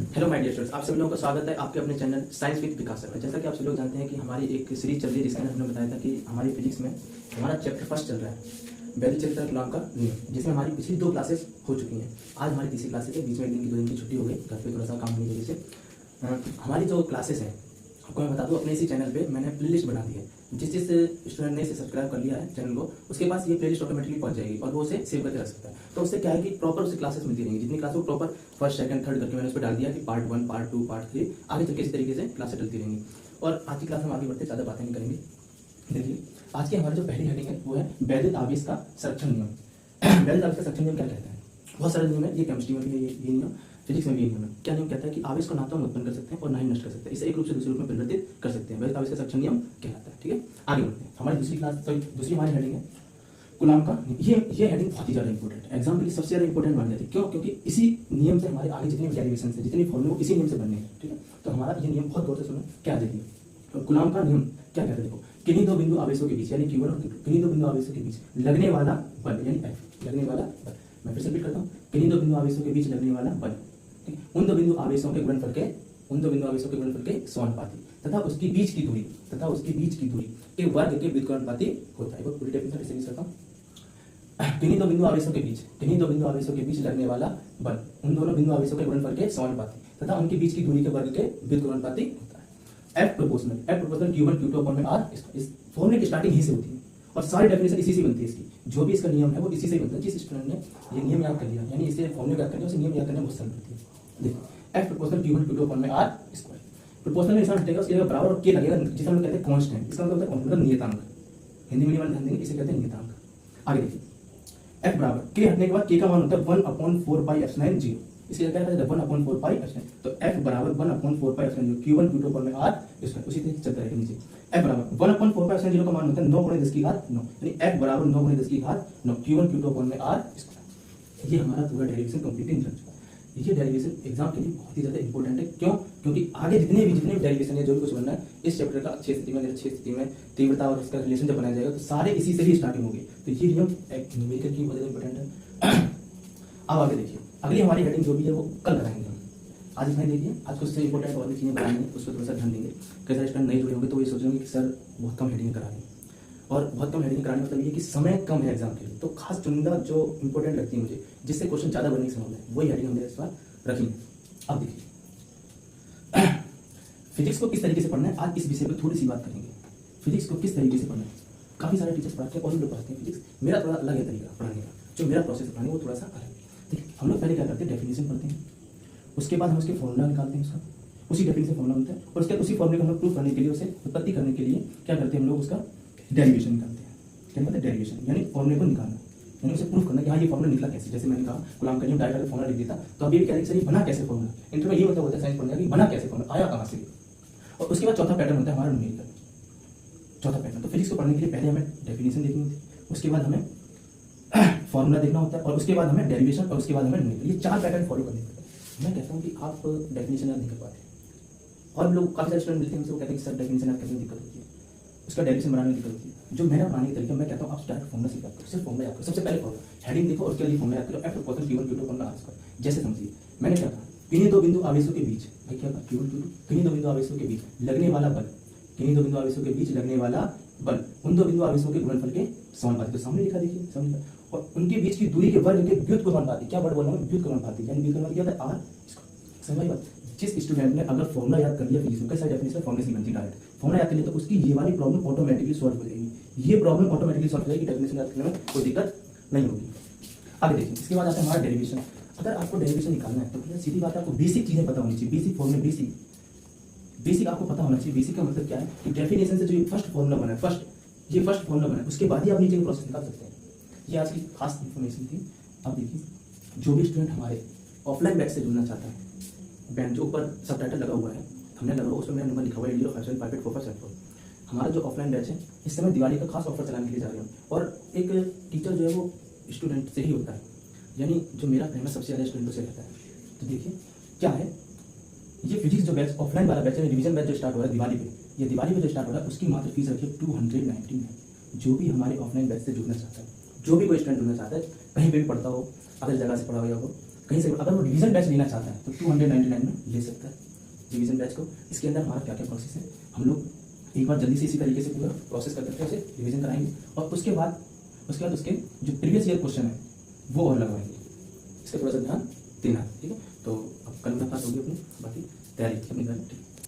Hello my dear students, आप सभी लोगों का स्वागत है आपके अपने channel science with Vikas sir में। जैसा कि आप सभी लोग जानते हैं कि हमारी एक सीरीज चल रही है जिसके अंदर हमने बताया था कि हमारी फिजिक्स में हमारा चैप्टर फर्स्ट चल रहा है बेल चैप्टर कूलॉम का नियम, जिसमें हमारी पिछली 2 क्लासेस हो चुकी हैं। आज हमारी तीसरी क्लासेस है, बीच में 1 दिन की 2 दिन की छुट्टी हो गई, घर पे थोड़ा सा काम होने की वजह से। हमारी जो क्लासेस हैं आपको मैं बता दूं, अपने इसी चैनल पे मैंने प्लेलिस्ट बना दी है। जिस स्टूडेंट ने इसे सब्सक्राइब कर लिया है चैनल को, उसके पास ये प्लेलिस्ट ऑटोमेटिकली पहुंच जाएगी और वो उसे सेव करके रख सकता है। तो उससे क्या है कि प्रॉपर उसे क्लासेस मिलती रहेंगी। जितनी क्लास वो प्रॉपर फर्स्ट सेकंड थर्ड करके मैंने उस पर डाल दिया कि पार्ट 1 पार्ट 2 पार्ट 3 आगे चल के इसी तरीके से क्लासेस चलती रहेंगी। और आज की क्लास हम आगे बढ़ते ज़्यादा बातें नहीं करेंगे। देखिए आज की हमारी जो पहली हेडिंग है वो है वैद्युत आवेश का संरक्षण नियम। वैद्युत आवेश का संरक्षण नियम क्या कहता है? बहुत सरल नियम है, ये केमिस्ट्री में भी है ये नियम, फिजिक्स में भी ये नियम है। क्या नियम कहता है कि आवेश को ना तो हम उत्पन्न कर सकते हैं और ना ही नष्ट कर सकते हैं, इसे एक रूप से दूसरे रूप में परिवर्तित कर सकते हैं। वैद्युत आवेश का संरक्षण नियम कहलाता है। ठीक है, आगे बढ़ते हैं। हमारी दूसरी हमारी हेडिंग है कूलॉम का। ये हेडिंग बहुत ही ज्यादा इंपॉर्टेंट है, एग्जाम के लिए सबसे ज्यादा इंपॉर्टेंट मान जाती है। क्यों? क्योंकि इसी नियम से हमारे आगे जितने भी डेरिवेशन है, जितनी फॉर्मूले इसी नियम से बनने हैं। ठीक है, तो हमारा ये नियम बहुत गौर से सुनो क्या देखिए। तो कूलॉम का नियम क्या कहता है? देखो, किन्हीं दो बिंदु आवेशों के बीच यानी Q1 और किन्हीं दो बिंदु आवेशों के बीच लगने वाला बल यानी F, लगने वाला बल। मैं फिर से रिपीट करता हूँ, किन्हीं दो बिंदु आवेशों के बीच लगने वाला बल उन दो बिंदु आवेशों के गुणनफल के समानुपाती तथा उसके बीच की दूरी के वर्ग के व्युत्क्रमानुपाती होता है। वो पूरी डेफिनेशन इसे करता हूं। किन्हीं दो बिंदु आवेशों के बीच लगने वाला बल उन दोनों बिंदु आवेशों के गुणनफल के समानुपाती तथा उनके बीच की दूरी के वर्ग के व्युत्क्रमानुपाती होता है। F proportional Q1 Q2 upon में R। इस फॉर्मूले की स्टार्टिंग यहीं से होती है और सारी डेफिनेशन इसी से बनती है। इसकी जो भी इसका नियम है वो इसी से ही बनता है। जिस स्टूडेंट ने ये नियम याद कर लिया यानी इसे फॉर्मूले याद करने उसे नियम याद करने बहुत सरल होती है। देखो, F proportional Q1 Q2 upon में R स्क्वायर। प्रोपोर्शनल में निशान हटेगा, उसके जगह बराबर और K लगेगा, जिसे हम लोग कहते हैं कांस्टेंट। इसका मतलब होता है नियतांक। हिंदी मीडियम वाले ध्यान देंगे, इसे कहते हैं नियतांक। आगे देखिए, F बराबर K हटने के बाद K का मान होता है 1/4 पाई एप्सिलॉन 0। इसके जगह क्या है 1/4 पाई एप्सिलॉन। तो F बराबर 1/4 pi epsilon 0 Q1 Q2 upon में R स्क्वायर। उसी तरीके से चलता रहेगा नीचे। F बराबर 1/4 पाई एप्सिलॉन 0 का मान होता है 9 × 10 की घात 9, यानी F बराबर 9 × 10 की घात 9 Q1 Q2 अपॉन में R स्क्वायर। ये हमारा पूरा डेरिवेशन कंप्लीट निकल चुका है। ये डेरिवेशन एग्जाम के लिए बहुत ही ज्यादा इंपॉर्टेंट है। क्यों? क्योंकि आगे जितने भी डेरिवेशन है, जो भी कुछ बनना है इस चैप्टर का अच्छी स्थिति में तीव्रता और इसका रिलेशन जब बनाया जाएगा तो सारे इसी से ही स्टार्टिंग होगी। तो ये नियम न्यूमेरिकल की बहुत इंपॉर्टेंट है। अब आगे देखिए, अगली हमारी हेडिंग जो भी है वो कल कराएंगे हम। आज इसमें देखिए, आज कुछ से इंपॉर्टेंट और भी चीजें बनाएंगे, उस पर थोड़ा सा ध्यान देंगे। कई सारे स्टूडेंट नहीं जुड़े होंगे तो ये सोचेंगे कि सर बहुत कम हेडिंग करा रहे हैं, और बहुत कम हेडिंग कराने मतलब ये कि समय कम है एग्जाम के लिए। तो खास चुनिंदा जो इंपॉर्टेंट लगती है मुझे, जिससे क्वेश्चन ज्यादा बनने की संभावना है, वही हेडिंग हमने इस बार रखेंगे। अब देखिए, फिजिक्स को किस तरीके से पढ़ना है, आज इस विषय पर थोड़ी सी बात करेंगे। फिजिक्स को किस तरीके से पढ़ना है, काफी सारे टीचर्स पढ़ाते हैं और लोग पढ़ाते हैं फिजिक्स। मेरा थोड़ा अलग है तरीका पढ़ाने का, जो मेरा प्रोसेस है पढ़ाने वो थोड़ा सा अलग है। देखिए, हम लोग पहले क्या करते हैं, डेफिनेशन पढ़ते हैं, उसके बाद हम उसके फॉर्मूला निकालते हैं, उसका उसी डेफिनेशन फॉर्मूला होता है, और उसके उसी फॉर्मूले को हम लोग प्रूफ करने के लिए, उसे उत्पत्ति करने के लिए क्या करते हैं, हम लोग उसका डेरिवेशन निकालते हैं। क्या मतलब डेरिवेशन यानी फॉर्मूले को निकालना, यानी उसे प्रूफ करना कि हाँ ये फॉर्मूला निकला कैसे। जैसे मैंने कहा कूलॉम का नियम डायरेक्ट अगर फॉर्मूला लिख देता तो अभी क्या सर ये बना कैसे फॉर्मूला। इंटर में ये मतलब होता है साइंस पढ़ने का कि बना कैसे फॉर्मूला, आया कहाँ से। और उसके बाद चौथा पैटर्न होता है हमारा न्यूमेरिकल, चौथा पैटर्न। तो फिजिक्स को पढ़ने के लिए पहले हमें डेफिनेशन देखनी होती है, उसके बाद हमें फॉर्मूला देखना होता है, और उसके बाद हमें डेरिवेशन, और उसके बाद हमें न्यूमेरिकल। ये 4 पैटर्न फॉलो करने होते हैं। मैं कहता हूँ कि आप डेफिनेशन याद नहीं कर पाते, और लोग काफी सारे स्टूडेंट मिलते हैं, वो कहते हैं कि सर डेफिनेशन याद करने में दिक्कत होती है, उसका डेरिवेशन बनाने में दिक्कत होती है। जो मेरा बनाने का तरीका, मैं कहता हूँ आप डायरेक्ट फॉर्मूला से याद करो, सिर्फ फॉर्मूला याद करो। सबसे पहले फॉर्मूला हेडिंग देखो, उसके लिए फॉर्मूला याद करो। F proportional Q1 Q2 upon में R स्क्वायर। जैसे समझिए मैंने क्या कहा, किन्हीं दो बिंदु आवेशों के बीच, भाई क्या कहा Q1 Q2, किन्हीं दो बिंदु आवेशों के बीच लगने वाला बल, किन्हीं दो बिंदु आवेशों के बीच लगने वाला बल उन दो बिंदु आवेशों के गुणनफल के समानुपाती। तो सामने लिखा देखिए, सामने लिखा, और उनके बीच की दूरी के वर्ग के व्युत्क्रमानुपाती। क्या वर्ड बोल रहा हूँ, व्युत्क्रमानुपाती, यानी व्युत्क्रमानुपाती क्या होता है R। समझ बात। जिस स्टूडेंट ने अगर फॉर्मूला याद कर लिया फिजिक्स में, कई सारी डेफिनेशन फॉर्मूले से बनती डायरेक्ट, फॉर्मूला याद कर लिया तो उसकी ये वाली प्रॉब्लम ऑटोमेटिकली सॉल्व हो जाएगी। ये प्रॉब्लम ऑटोमेटिकली सॉल्व हो जाएगी, डेफिनेशन याद करने में कोई दिक्कत नहीं होगी। आगे देखिए, इसके बाद आता है हमारा डेरिवेशन। अगर आपको डेरिवेशन निकालना है तो भैया सीधी बात है, आपको बेसिक चीजें पता होनी चाहिए। बेसिक फॉर्मूले, बेसिक आपको पता होना चाहिए। बेसिक का मतलब क्या है कि डेफिनेशन से जो फर्स्ट फॉर्मूला बना है, ये फर्स्ट फॉर्मूला बना है, उसके बाद ही आप नीचे का प्रोसेस निकाल सकते हैं। ये आज की खास इन्फॉर्मेशन थी। अब देखिए, जो भी स्टूडेंट हमारे ऑफलाइन बैच से जुड़ना चाहता है, बैंड जो ऊपर सब टाइटल लगा हुआ है, हमने लगा हुआ उसमें मेरा नंबर लिखा हुआ है 057584574। हमारा जो ऑफलाइन बैच है इस समय दिवाली का खास ऑफर चलाने के लिए जा रहे हैं, और एक टीचर जो है वो स्टूडेंट से ही होता है, यानी जो मेरा फेमस सबसे ज़्यादा स्टूडेंटों से रहता है। तो देखिए क्या है, ये फिजिक्स जो बैच ऑफलाइन वाला बैच है, रिवीजन बैच जो स्टार्ट हो रहा है दिवाली पे, ये दिवाली पे जो स्टार्ट हो रहा है उसकी मात्र फीस रखिए 219 है। जो भी हमारे ऑफलाइन बैच से जुड़ना चाहता है, जो भी कोई स्टूडेंट जुड़ना चाहता है, कहीं पे भी पढ़ता हो, अदर जगह से पढ़ा हुआ हो, कहीं से अगर वो रिवीजन बैच लेना चाहता है तो 299 में ले सकता है रिवीजन बैच को। इसके अंदर हमारा क्या क्या प्रोसेस है, हम लोग एक बार जल्दी से इसी तरीके से पूरा प्रोसेस कर करके उसे रिवीजन कराएंगे और उसके बाद उसके जो प्रीवियस ईयर क्वेश्चन है वो और लगवाएंगे। इसका थोड़ा सा ध्यान देना, ठीक है। तो अब कल मुलाकात होगी अपनी, बाकी तैयारी अपनी करें, ठीक है।